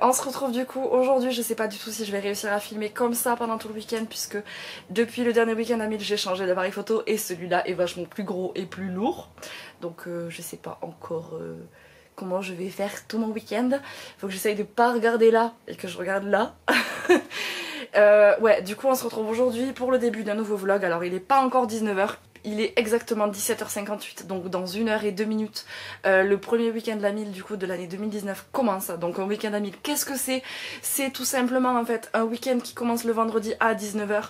On se retrouve du coup aujourd'hui, je sais pas du tout si je vais réussir à filmer comme ça pendant tout le week-end puisque depuis le dernier week-end à 1000 j'ai changé d'appareil photo et celui-là est vachement plus gros et plus lourd. Donc je sais pas encore comment je vais faire tout mon week-end. Faut que j'essaye de pas regarder là et que je regarde là. Ouais, du coup on se retrouve aujourd'hui pour le début d'un nouveau vlog. Alors il est pas encore 19h. Il est exactement 17h58, donc dans 1h02, le premier week-end à 1000 du coup de l'année 2019 commence. Donc un week-end à 1000, qu'est-ce que c'est? C'est tout simplement en fait un week-end qui commence le vendredi à 19h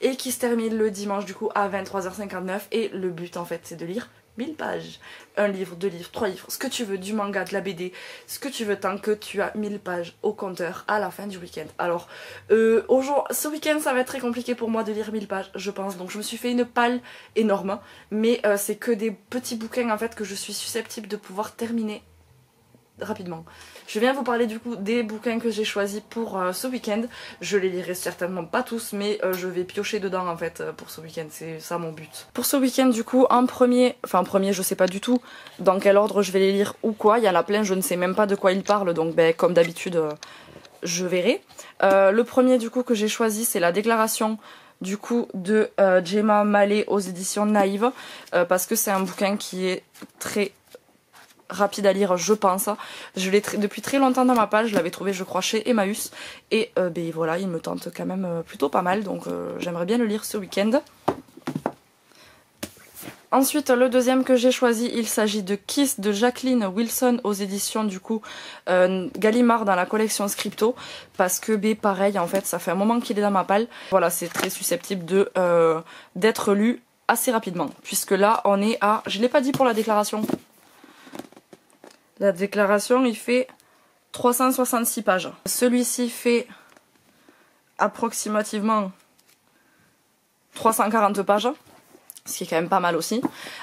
et qui se termine le dimanche du coup à 23h59. Et le but en fait c'est de lire 1000 pages. Un livre, 2 livres, 3 livres, ce que tu veux, du manga, de la BD, ce que tu veux tant que tu as 1000 pages au compteur à la fin du week-end. Alors, ce week-end ça va être très compliqué pour moi de lire 1000 pages, je pense. Donc je me suis fait une palle énorme, mais c'est que des petits bouquins en fait que je suis susceptible de pouvoir terminer rapidement. Je viens vous parler du coup des bouquins que j'ai choisis pour ce week-end. Je les lirai certainement pas tous, mais je vais piocher dedans en fait pour ce week-end, c'est ça mon but. Pour ce week-end du coup, en premier je sais pas du tout dans quel ordre je vais les lire ou quoi, il y en a plein, je ne sais même pas de quoi ils parlent, donc comme d'habitude je verrai. Le premier du coup que j'ai choisi c'est la déclaration du coup de Gemma Mallet aux éditions Naïve, parce que c'est un bouquin qui est très rapide à lire, je pense. Je l'ai depuis très longtemps dans ma page, je l'avais trouvé je crois chez Emmaüs et voilà, il me tente quand même plutôt pas mal, donc j'aimerais bien le lire ce week-end. Ensuite le deuxième que j'ai choisi, il s'agit de Kiss de Jacqueline Wilson aux éditions du coup Gallimard dans la collection Scripto, parce que pareil en fait ça fait un moment qu'il est dans ma palle. Voilà, c'est très susceptible de d'être lu assez rapidement, puisque là on est à, je l'ai pas dit pour la déclaration. La déclaration, il fait 366 pages. Celui-ci fait approximativement 340 pages, ce qui est quand même pas mal aussi.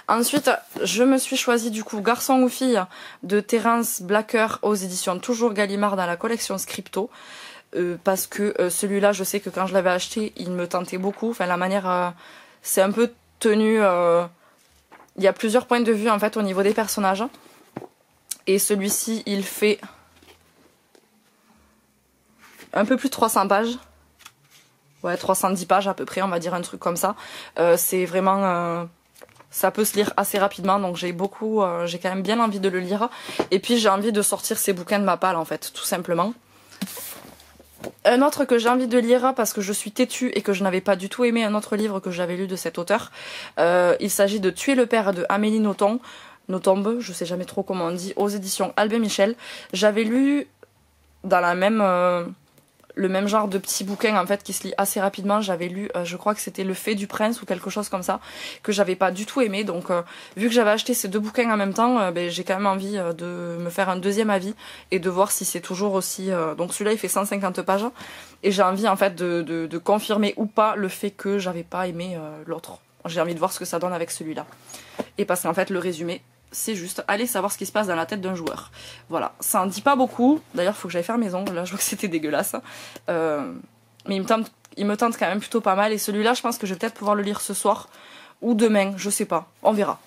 Ensuite, je me suis choisi du coup Garçon ou fille de Terence Blacker aux éditions toujours Gallimard dans la collection Scripto. Parce que celui-là, je sais que quand je l'avais acheté, il me tentait beaucoup. Enfin, la manière, c'est un peu tenu. Il y a plusieurs points de vue en fait au niveau des personnages. Et celui-ci, il fait un peu plus de 300 pages. Ouais, 310 pages à peu près, on va dire un truc comme ça. C'est vraiment... ça peut se lire assez rapidement, donc j'ai quand même bien envie de le lire. Et puis j'ai envie de sortir ces bouquins de ma palle en fait, tout simplement. Un autre que j'ai envie de lire parce que je suis têtue et que je n'avais pas du tout aimé un autre livre que j'avais lu de cet auteur. Il s'agit de Tuer le père de Amélie Nothomb, je sais jamais trop comment on dit, aux éditions Albin Michel. J'avais lu dans le même genre de petits bouquins en fait qui se lit assez rapidement. J'avais lu, je crois que c'était Le Fait du Prince ou quelque chose comme ça, que j'avais pas du tout aimé. Donc vu que j'avais acheté ces deux bouquins en même temps, j'ai quand même envie de me faire un deuxième avis et de voir si c'est toujours aussi... Donc celui-là il fait 150 pages et j'ai envie en fait de confirmer ou pas le fait que j'avais pas aimé l'autre. J'ai envie de voir ce que ça donne avec celui-là. Et parce qu'en fait le résumé, c'est juste aller savoir ce qui se passe dans la tête d'un joueur. Voilà, ça en dit pas beaucoup. D'ailleurs, il faut que j'aille faire mes ongles. Là, je vois que c'était dégueulasse. Mais il me tente quand même plutôt pas mal. Et celui-là, je pense que je vais peut-être pouvoir le lire ce soir ou demain. Je sais pas. On verra.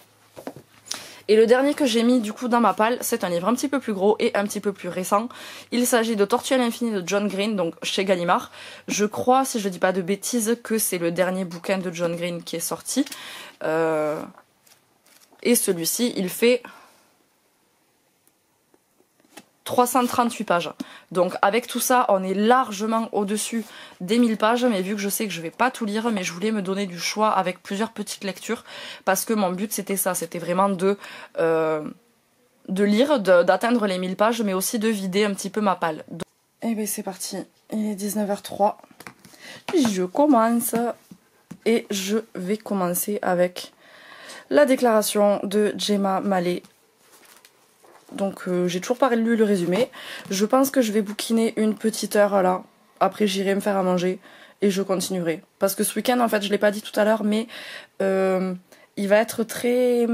Et le dernier que j'ai mis du coup dans ma palle, c'est un livre un petit peu plus gros et un petit peu plus récent. Il s'agit de Tortue à l'infini de John Green, donc chez Gallimard. Je crois, si je dis pas de bêtises, que c'est le dernier bouquin de John Green qui est sorti. Et celui-ci, il fait 338 pages. Donc avec tout ça, on est largement au-dessus des 1000 pages. Mais vu que je sais que je vais pas tout lire, mais je voulais me donner du choix avec plusieurs petites lectures. Parce que mon but c'était ça, c'était vraiment de lire, d'atteindre les 1000 pages, mais aussi de vider un petit peu ma palle. Et bien c'est parti, il est 19h03. Je commence. Et je vais commencer avec... la déclaration de Gemma Mallet. Donc j'ai toujours pas lu le résumé. Je pense que je vais bouquiner une petite heure là. Après j'irai me faire à manger et je continuerai. Parce que ce week-end en fait je l'ai pas dit tout à l'heure, mais il va être très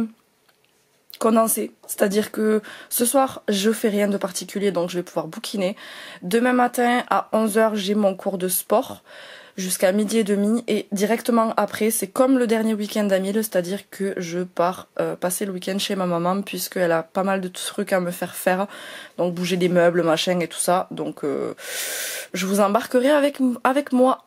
condensé. C'est-à-dire que ce soir je fais rien de particulier, donc je vais pouvoir bouquiner. Demain matin à 11h j'ai mon cours de sport. jusqu'à 12h30 et directement après c'est comme le dernier week-end à 1000, c'est-à-dire que je pars passer le week-end chez ma maman puisqu'elle a pas mal de trucs à me faire, donc bouger des meubles, machin et tout ça, donc je vous embarquerai avec moi.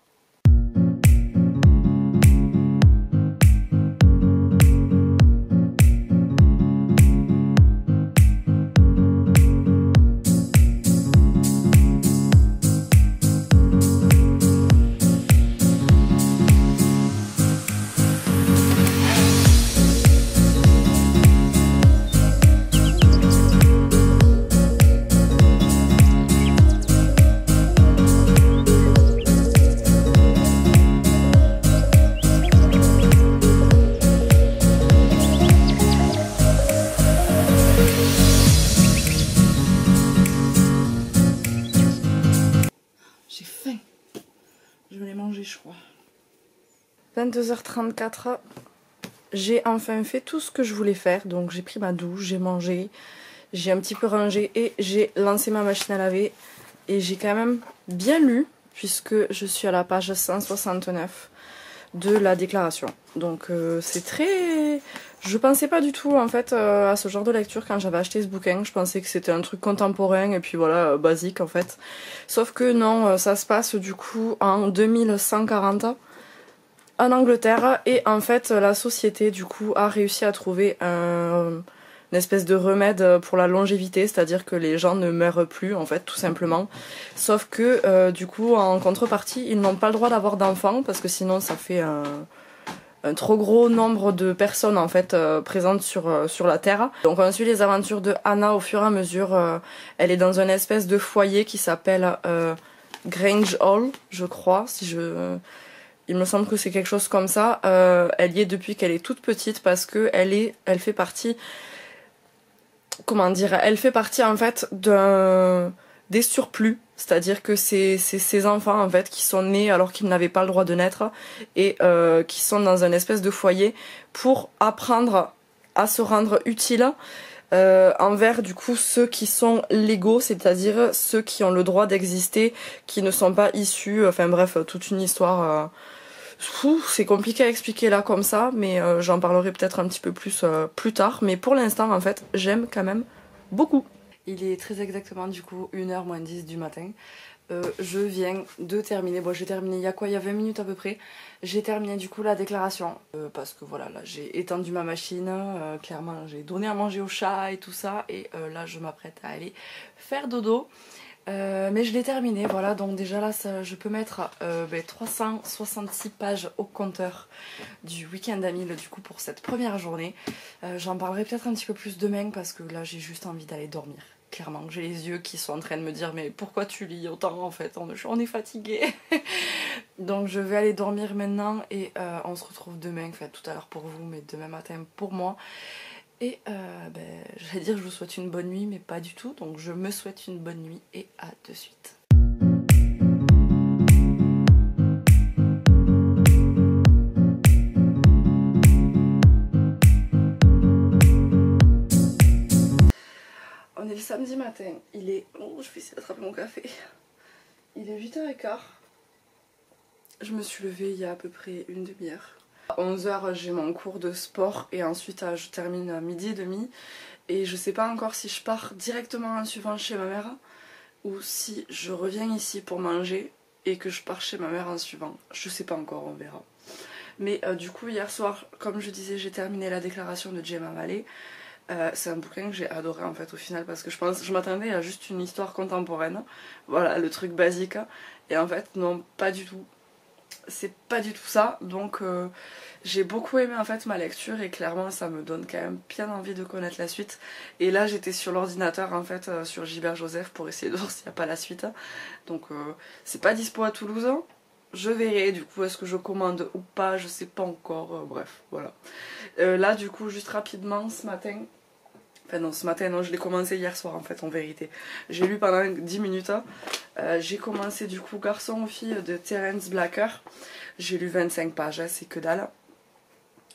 J'ai faim. Je vais les manger, je crois. 22h34. J'ai enfin fait tout ce que je voulais faire. Donc j'ai pris ma douche, j'ai mangé, j'ai un petit peu rangé et j'ai lancé ma machine à laver. Et j'ai quand même bien lu, puisque je suis à la page 169 de la déclaration. Donc c'est très... Je pensais pas du tout en fait à ce genre de lecture quand j'avais acheté ce bouquin. Je pensais que c'était un truc contemporain et puis voilà, basique en fait. Sauf que non, ça se passe du coup en 2140 en Angleterre et en fait la société du coup a réussi à trouver une espèce de remède pour la longévité, c'est-à-dire que les gens ne meurent plus en fait tout simplement. Sauf que du coup en contrepartie ils n'ont pas le droit d'avoir d'enfants parce que sinon ça fait un trop gros nombre de personnes en fait présentes sur la Terre. Donc on suit les aventures de Anna au fur et à mesure. Elle est dans une espèce de foyer qui s'appelle Grange Hall, je crois, il me semble que c'est quelque chose comme ça. Elle y est depuis qu'elle est toute petite parce que elle fait partie, comment dire, elle fait partie en fait des surplus. C'est-à-dire que c'est ces enfants en fait qui sont nés alors qu'ils n'avaient pas le droit de naître et qui sont dans une espèce de foyer pour apprendre à se rendre utile envers du coup ceux qui sont légaux, c'est-à-dire ceux qui ont le droit d'exister, qui ne sont pas issus, enfin bref, toute une histoire. C'est compliqué à expliquer là comme ça, mais j'en parlerai peut-être un petit peu plus tard. Mais pour l'instant en fait j'aime quand même beaucoup. Il est très exactement du coup 1h moins 10 du matin. Je viens de terminer, bon j'ai terminé il y a quoi, il y a 20 minutes à peu près. J'ai terminé du coup la déclaration parce que voilà, là j'ai étendu ma machine, clairement j'ai donné à manger au chat et tout ça. Et là je m'apprête à aller faire dodo. Mais je l'ai terminé, voilà, donc déjà là je peux mettre 366 pages au compteur du week-end à 1000 du coup pour cette première journée. J'en parlerai peut-être un petit peu plus demain parce que là j'ai juste envie d'aller dormir. Clairement, j'ai les yeux qui sont en train de me dire mais pourquoi tu lis autant en fait, on est fatigué. Donc je vais aller dormir maintenant et on se retrouve demain, enfin tout à l'heure pour vous mais demain matin pour moi. Et j'allais dire je vous souhaite une bonne nuit mais pas du tout, donc je me souhaite une bonne nuit et à de suite. On est le samedi matin, il est... Oh, je vais essayer d'attraper mon café. Il est 8h15. Je me suis levée il y a à peu près une demi-heure. À 11h j'ai mon cours de sport et ensuite je termine à 12h30. Et je sais pas encore si je pars directement en suivant chez ma mère ou si je reviens ici pour manger et que je pars chez ma mère en suivant. Je sais pas encore, on verra. Mais du coup hier soir, comme je disais, j'ai terminé la déclaration de Gemma Valley. C'est un bouquin que j'ai adoré en fait au final parce que je m'attendais à juste une histoire contemporaine. Voilà, le truc basique. Et en fait non, pas du tout. C'est pas du tout ça, donc j'ai beaucoup aimé en fait ma lecture et clairement ça me donne quand même bien envie de connaître la suite. Et là j'étais sur l'ordinateur en fait sur Gilbert Joseph pour essayer de voir s'il n'y a pas la suite. Donc c'est pas dispo à Toulouse, je verrai du coup est-ce que je commande ou pas, je sais pas encore, bref voilà. Là du coup juste rapidement ce matin, enfin non ce matin non, je l'ai commencé hier soir en fait en vérité. J'ai lu pendant 10 minutes. J'ai commencé du coup Garçon ou fille de Terence Blacker. J'ai lu 25 pages, c'est que dalle.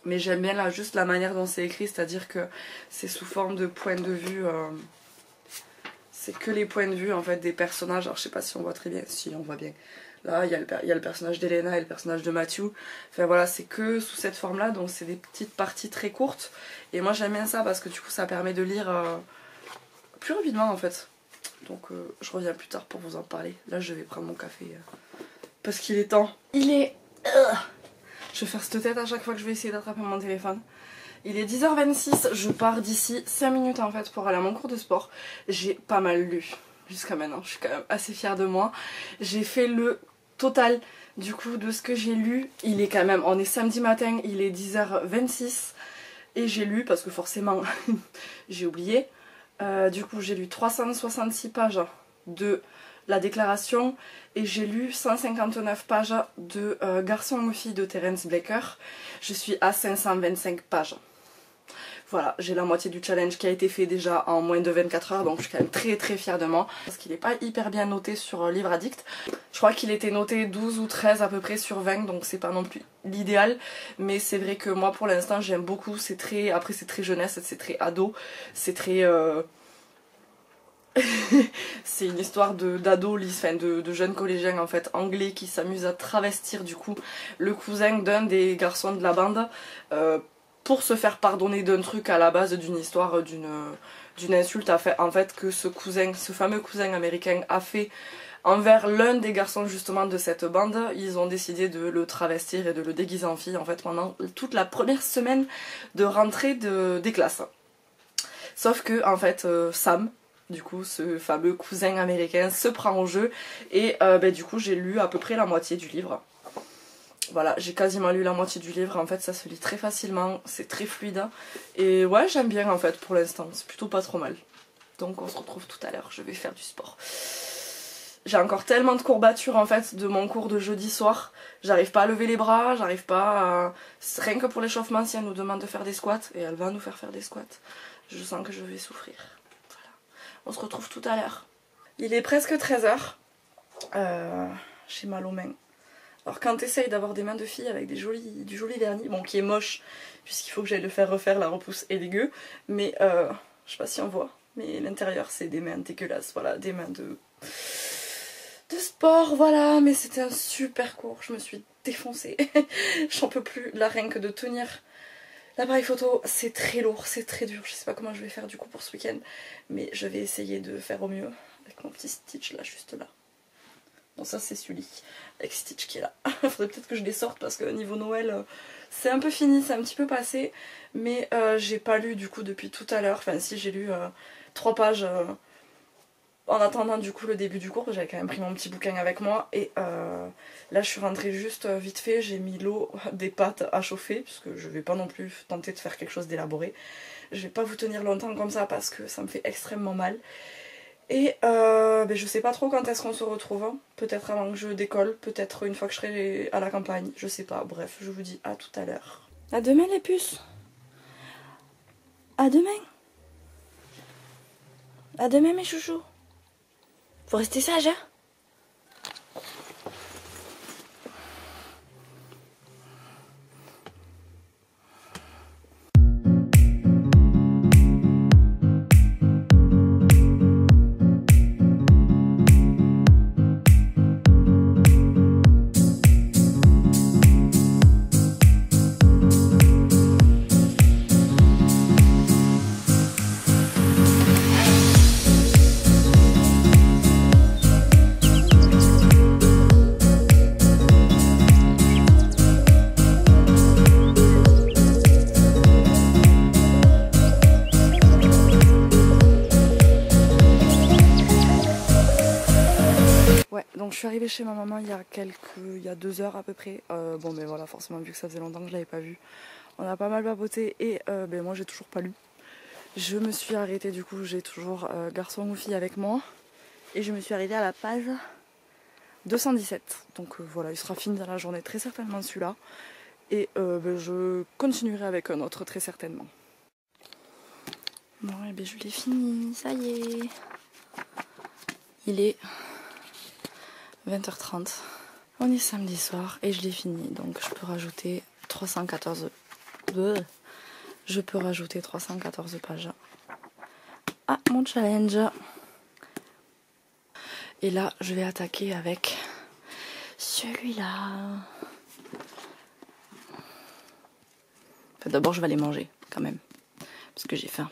Mais j'aime bien là juste la manière dont c'est écrit, c'est-à-dire que c'est sous forme de point de vue. c'est que les points de vue en fait des personnages. Alors je sais pas si on voit très bien, si on voit bien. Là il y a le personnage d'Elena et le personnage de Matthew. Enfin voilà, c'est que sous cette forme là, donc c'est des petites parties très courtes. Et moi j'aime bien ça parce que du coup ça permet de lire plus rapidement en fait. Donc je reviens plus tard pour vous en parler. Là je vais prendre mon café parce qu'il est temps. Il est... Je vais faire cette tête à chaque fois que je vais essayer d'attraper mon téléphone. Il est 10h26, je pars d'ici 5 minutes en fait pour aller à mon cours de sport. J'ai pas mal lu jusqu'à maintenant, je suis quand même assez fière de moi. J'ai fait le total du coup de ce que j'ai lu. Il est quand même, on est samedi matin, il est 10h26 et j'ai lu parce que forcément j'ai oublié. Du coup j'ai lu 366 pages de la déclaration et j'ai lu 159 pages de Garçon ou fille de Terence Blaker. Je suis à 525 pages. Voilà, j'ai la moitié du challenge qui a été fait déjà en moins de 24 heures, donc je suis quand même très très fière de moi. Parce qu'il n'est pas hyper bien noté sur Livre Addict. Je crois qu'il était noté 12 ou 13 à peu près sur 20, donc c'est pas non plus l'idéal. Mais c'est vrai que moi pour l'instant j'aime beaucoup, c'est très... Après c'est très jeunesse, c'est très ado, c'est très... c'est une histoire d'ado, enfin de jeunes collégiens en fait anglais qui s'amusent à travestir du coup le cousin d'un des garçons de la bande pour se faire pardonner d'un truc à la base d'une histoire d'une insulte en fait que ce fameux cousin américain a fait envers l'un des garçons justement de cette bande. Ils ont décidé de le travestir et de le déguiser en fille en fait pendant toute la première semaine de rentrée des classes. Sauf que en fait Sam, du coup ce fameux cousin américain, se prend au jeu et du coup j'ai lu à peu près la moitié du livre. Voilà, j'ai quasiment lu la moitié du livre, en fait ça se lit très facilement, c'est très fluide et ouais j'aime bien en fait pour l'instant, c'est plutôt pas trop mal. Donc on se retrouve tout à l'heure, je vais faire du sport. J'ai encore tellement de courbatures en fait de mon cours de jeudi soir, j'arrive pas à lever les bras, j'arrive pas à... Rien que pour l'échauffement si elle nous demande de faire des squats, et elle va nous faire des squats, je sens que je vais souffrir. Voilà. On se retrouve tout à l'heure. Il est presque 13h, j'ai mal aux mains. Alors quand t'essayes d'avoir des mains de fille avec du joli vernis, bon qui est moche puisqu'il faut que j'aille le faire refaire, la repousse est dégueu, mais je sais pas si on voit, mais l'intérieur c'est des mains dégueulasses, voilà, des mains de sport, voilà, mais c'était un super cours, je me suis défoncée, j'en peux plus, là rien que de tenir l'appareil photo, c'est très lourd, c'est très dur, je sais pas comment je vais faire du coup pour ce week-end, mais je vais essayer de faire au mieux avec mon petit Stitch là, juste là. Bon ça c'est Sully, avec Stitch qui est là. Il faudrait peut-être que je les sorte parce que niveau Noël c'est un peu fini, c'est un petit peu passé. Mais j'ai pas lu du coup depuis tout à l'heure. Enfin si, j'ai lu 3 pages en attendant du coup le début du cours. J'avais quand même pris mon petit bouquin avec moi. Et là je suis rentrée juste vite fait, j'ai mis l'eau des pâtes à chauffer. Puisque je vais pas non plus tenter de faire quelque chose d'élaboré. Je vais pas vous tenir longtemps comme ça parce que ça me fait extrêmement mal. Et je sais pas trop quand est-ce qu'on se retrouve, hein. Peut-être avant que je décolle, peut-être une fois que je serai à la campagne, je sais pas, bref, je vous dis à tout à l'heure. À demain les puces. À demain. À demain mes chouchous. Faut rester sage, hein. Donc je suis arrivée chez ma maman il y a 2 heures à peu près. Bon mais voilà, forcément vu que ça faisait longtemps que je l'avais pas vue, on a pas mal papoté et moi j'ai toujours pas lu. Je me suis arrêtée du coup, j'ai toujours Garçon ou fille avec moi. Et je me suis arrêtée à la page 217. Donc voilà, il sera fini dans la journée très certainement celui-là. Et je continuerai avec un autre très certainement. Bon et je l'ai fini, ça y est. Il est 20h30. On est samedi soir et je l'ai fini. Donc je peux rajouter 314. Je peux rajouter 314 pages à mon challenge. Et là, je vais attaquer avec celui-là. Enfin, d'abord, je vais les manger quand même, parce que j'ai faim.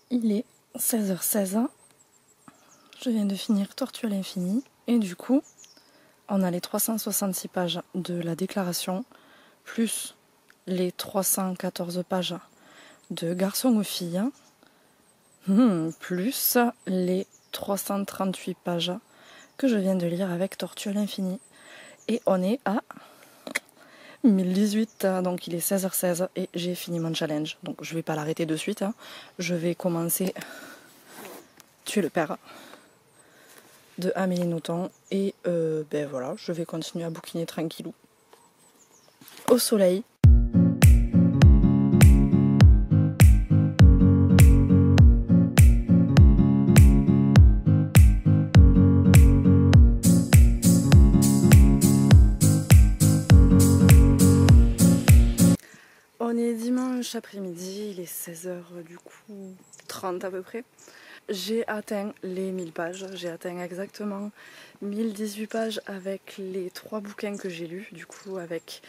Il est 16h16, je viens de finir Tortue à l'infini et du coup on a les 366 pages de la déclaration plus les 314 pages de Garçon aux filles plus les 338 pages que je viens de lire avec Tortue à l'infini et on est à 1018, donc il est 16h16 et j'ai fini mon challenge. Donc je vais pas l'arrêter de suite, je vais commencer Tuer le père de Amélie Nothomb et ben voilà, je vais continuer à bouquiner tranquillou au soleil. On est dimanche après-midi, il est 16h du coup 30 à peu près. J'ai atteint les 1000 pages, j'ai atteint exactement 1018 pages avec les 3 bouquins que j'ai lus, du coup avec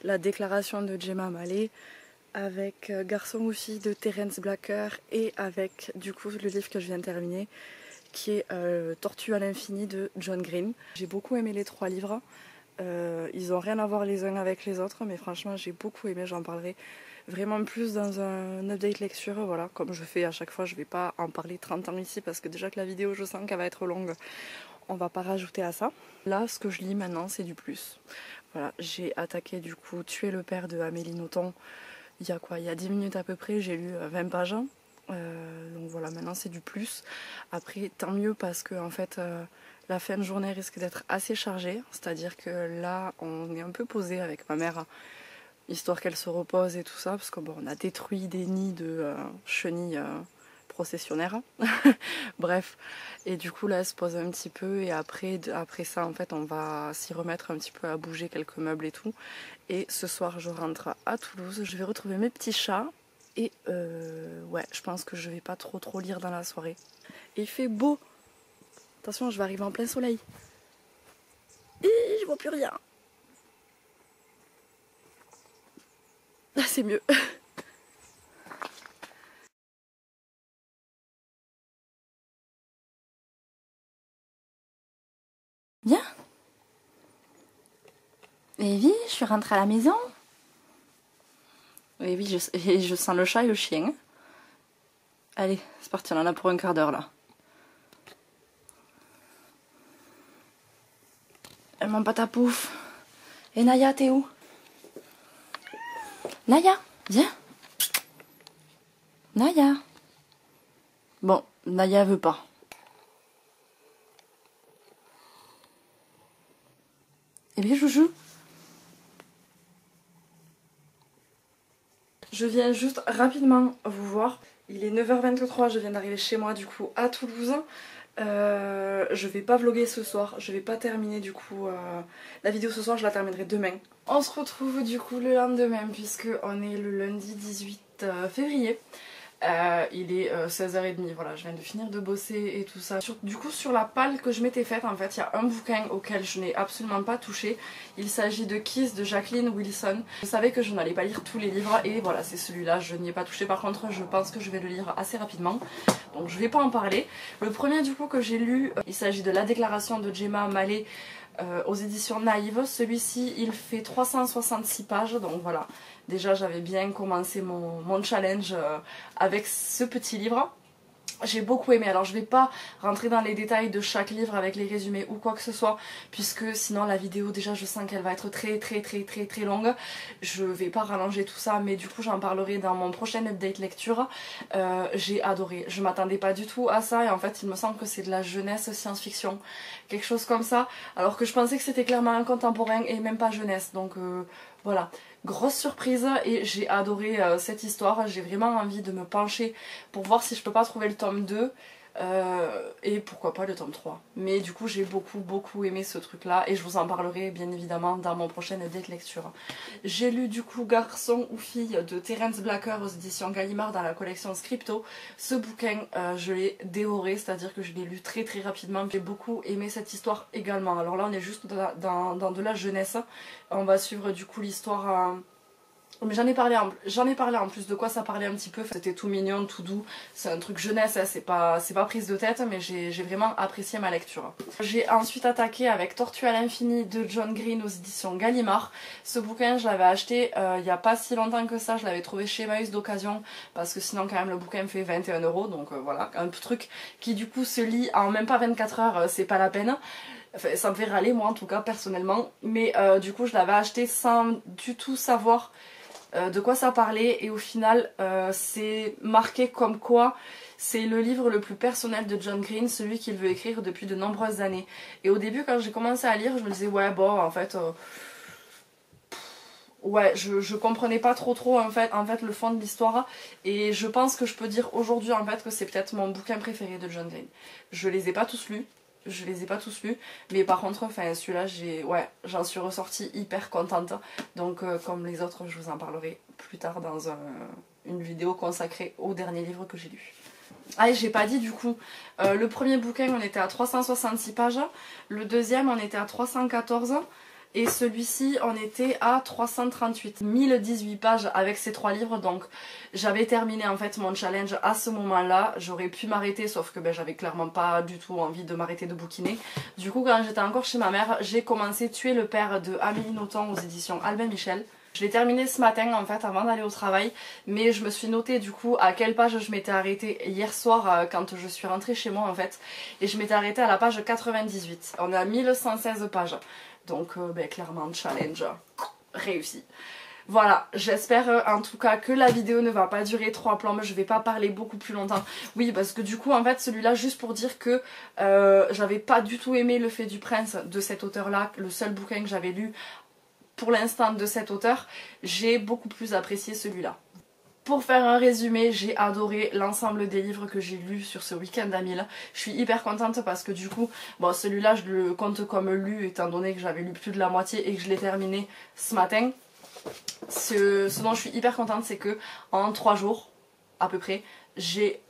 la déclaration de Gemma Mallet, avec Garçon ou fille de Terence Blacker et avec du coup le livre que je viens de terminer qui est Tortue à l'infini de John Green. J'ai beaucoup aimé les 3 livres. Ils n'ont rien à voir les uns avec les autres, mais franchement j'ai beaucoup aimé, j'en parlerai vraiment plus dans un update lecture, voilà, comme je fais à chaque fois. Je vais pas en parler 30 ans ici parce que déjà que la vidéo je sens qu'elle va être longue, on va pas rajouter à ça. Là ce que je lis maintenant c'est du plus. Voilà, j'ai attaqué du coup Tuer le père de Amélie Nothomb il y a quoi, il y a 10 minutes à peu près, j'ai lu 20 pages. Donc voilà, maintenant c'est du plus. Après tant mieux parce que en fait la fin de journée risque d'être assez chargée, c'est-à-dire que là on est un peu posé avec ma mère, histoire qu'elle se repose et tout ça, parce que bon, on a détruit des nids de chenilles processionnaires. Bref, et du coup là elle se pose un petit peu et après ça en fait on va s'y remettre un petit peu à bouger quelques meubles et tout. Et ce soir je rentre à Toulouse, je vais retrouver mes petits chats. Et ouais, je pense que je vais pas trop lire dans la soirée. Et il fait beau. Attention, je vais arriver en plein soleil. Et je vois plus rien. Là, c'est mieux. Viens. Evie, je suis rentrée à la maison. Oui, oui, je sens le chat et le chien. Allez, c'est parti, on en a pour un quart d'heure là. Mon patapouf. Et Naya, t'es où? Naya, viens. Naya. Bon, Naya veut pas. Eh bien, Joujou. Je viens juste rapidement vous voir. Il est 9h23, je viens d'arriver chez moi du coup à Toulouse. Je vais pas vlogger ce soir, je vais pas terminer du coup la vidéo ce soir, je la terminerai demain. On se retrouve du coup le lendemain puisque on est le lundi 18 février. Il est 16h30, voilà, je viens de finir de bosser et tout ça. Du coup sur la palle que je m'étais faite, en fait il y a un bouquin auquel je n'ai absolument pas touché. Il s'agit de Kiss de Jacqueline Wilson. Je savais que je n'allais pas lire tous les livres et voilà, c'est celui-là, je n'y ai pas touché. Par contre je pense que je vais le lire assez rapidement, donc je vais pas en parler. Le premier du coup que j'ai lu, il s'agit de La déclaration de Jemma Mallet aux éditions Naïve. Celui-ci il fait 366 pages, donc voilà, déjà j'avais bien commencé mon challenge avec ce petit livre. J'ai beaucoup aimé. Alors je vais pas rentrer dans les détails de chaque livre avec les résumés ou quoi que ce soit, puisque sinon la vidéo déjà je sens qu'elle va être très longue. Je vais pas rallonger tout ça, mais du coup j'en parlerai dans mon prochain update lecture. J'ai adoré, je m'attendais pas du tout à ça et en fait il me semble que c'est de la jeunesse science-fiction, quelque chose comme ça, alors que je pensais que c'était clairement un contemporain et même pas jeunesse, donc voilà. Grosse surprise et j'ai adoré cette histoire, j'ai vraiment envie de me pencher pour voir si je peux pas trouver le tome 2 et pourquoi pas le tome 3. Mais du coup j'ai beaucoup aimé ce truc là et je vous en parlerai bien évidemment dans mon prochain update lecture. J'ai lu du coup Garçon ou Fille de Terence Blacker aux éditions Gallimard dans la collection Scripto. Ce bouquin je l'ai dévoré, c'est à dire que je l'ai lu très rapidement. J'ai beaucoup aimé cette histoire également. Alors là on est juste dans de la jeunesse, on va suivre du coup l'histoire mais j'en ai parlé en plus de quoi ça parlait un petit peu. C'était tout mignon, tout doux, c'est un truc jeunesse, hein, c'est pas prise de tête, mais j'ai vraiment apprécié ma lecture. J'ai ensuite attaqué avec Tortue à l'infini de John Green aux éditions Gallimard. Ce bouquin je l'avais acheté il y a pas si longtemps que ça, je l'avais trouvé chez Emmaüs d'occasion parce que sinon quand même le bouquin me fait 21 €, donc voilà, un truc qui du coup se lit en même pas 24 heures, c'est pas la peine. Enfin, ça me fait râler moi en tout cas personnellement, mais du coup je l'avais acheté sans du tout savoir de quoi ça parlait et au final c'est marqué comme quoi c'est le livre le plus personnel de John Green, celui qu'il veut écrire depuis de nombreuses années. Et au début quand j'ai commencé à lire je me disais ouais bon en fait ouais je comprenais pas trop en fait le fond de l'histoire et je pense que je peux dire aujourd'hui en fait que c'est peut-être mon bouquin préféré de John Green. Je les ai pas tous lus. Mais par contre enfin celui-là j'en suis ressortie hyper contente, donc comme les autres je vous en parlerai plus tard dans une vidéo consacrée au dernier livre que j'ai lu. Ah et j'ai pas dit du coup, le premier bouquin on était à 366 pages, le deuxième on était à 314 et celui-ci on était à 338. 1018 pages avec ces 3 livres, donc j'avais terminé en fait mon challenge à ce moment-là. J'aurais pu m'arrêter sauf que j'avais clairement pas du tout envie de m'arrêter de bouquiner. Du coup quand j'étais encore chez ma mère, j'ai commencé Tuer le père de Amélie Nothomb aux éditions Albin Michel. Je l'ai terminé ce matin en fait avant d'aller au travail, mais je me suis noté du coup à quelle page je m'étais arrêtée hier soir quand je suis rentrée chez moi en fait, et je m'étais arrêtée à la page 98. On est à 1116 pages, donc clairement challenge réussi. Voilà, j'espère en tout cas que la vidéo ne va pas durer 3 plombes, je vais pas parler beaucoup plus longtemps. Oui, parce que du coup en fait celui-là, juste pour dire que j'avais pas du tout aimé Le Fait du Prince de cet auteur là, le seul bouquin que j'avais lu pour l'instant de cet auteur, j'ai beaucoup plus apprécié celui-là. Pour faire un résumé, j'ai adoré l'ensemble des livres que j'ai lus sur ce week-end à Mille. Je suis hyper contente parce que du coup, bon celui-là je le compte comme lu étant donné que j'avais lu plus de la moitié et que je l'ai terminé ce matin. Ce dont je suis hyper contente, c'est que en 3 jours à peu près, j'ai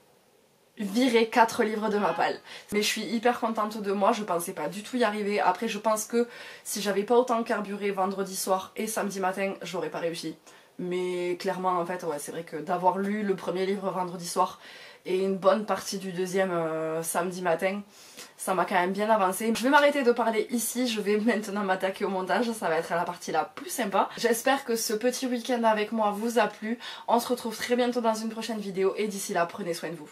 viré 4 livres de ma palle. Mais je suis hyper contente de moi, je pensais pas du tout y arriver. Après je pense que si j'avais pas autant carburé vendredi soir et samedi matin, j'aurais pas réussi. Mais clairement en fait ouais, c'est vrai que d'avoir lu le premier livre vendredi soir et une bonne partie du deuxième samedi matin, ça m'a quand même bien avancé. Je vais m'arrêter de parler ici, je vais maintenant m'attaquer au montage, ça va être la partie la plus sympa. J'espère que ce petit week-end avec moi vous a plu. On se retrouve très bientôt dans une prochaine vidéo et d'ici là, prenez soin de vous.